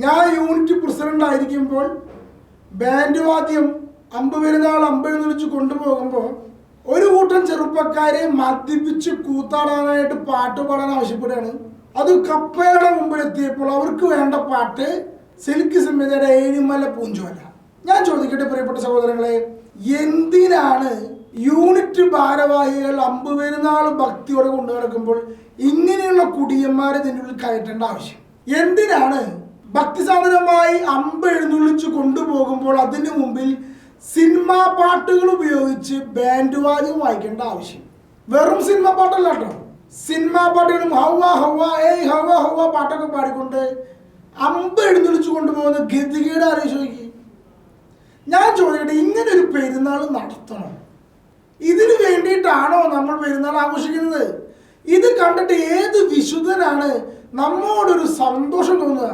ഞാൻ unit president ആയിരിക്കുമ്പോൾ band വാദ്യം അമ്പെരുന്നാൾ അമ്പെഴുന്നള്ളിച്ച് കൊണ്ടുപോകുമ്പോൾ ഒരു കൂട്ടം ചെറുപ്പക്കാരെ മദ്യപിച്ച് കൂത്താടാനായിട്ട് പാട്ട് പാടാൻ ആവശ്യപ്പെടുകയാണ്. അത് കപ്പയുടെ മുമ്പിലെത്തിയപ്പോൾ അവർക്ക് വേണ്ട പാട്ട് സിൽക്ക് സിമിതയുടെ ഏഴിമല പൂഞ്ചോല. ഞാൻ ചോദിക്കട്ടെ പ്രിയപ്പെട്ട സഹോദരങ്ങളെ, എന്തിനാണ് യൂണിറ്റ് ഭാരവാഹികൾ അമ്പെരുന്നാൾ ഭക്തിയോടെ കൊണ്ടു നടക്കുമ്പോൾ ഇങ്ങനെയുള്ള കുടിയന്മാരെ ഇതിൻ്റെ ഉള്ളിൽ കയറ്റേണ്ട ആവശ്യം? എന്തിനാണ് ഭക്തിസാധനമായി എഴുന്നള്ളിച്ച് കൊണ്ടുപോകുമ്പോൾ അതിന് മുമ്പിൽ സിനിമാ പാട്ടുകൾ ഉപയോഗിച്ച് ബാൻഡ് വാദ്യം വായിക്കേണ്ട ആവശ്യം? വെറും സിനിമാ പാട്ടല്ല കേട്ടോ, സിനിമാ പാട്ടുകളും ഹവ ഹവ ഏയ് ഹവ ഹവ പാട്ടൊക്കെ പാടിക്കൊണ്ട് എഴുന്നള്ളിച്ച് കൊണ്ടുപോകുന്ന ഗതികേട് ആലോചിച്ച്. ഞാൻ ചോദിക്കട്ടെ, ഇങ്ങനെ ഒരു പെരുന്നാൾ നടത്തണം? ഇതിനു വേണ്ടിയിട്ടാണോ നമ്മൾ പെരുന്നാൾ ആഘോഷിക്കുന്നത്? ഇത് കണ്ടിട്ട് ഏത് വിശുദ്ധനാണ് നമ്മോടൊരു സന്തോഷം തോന്നുക?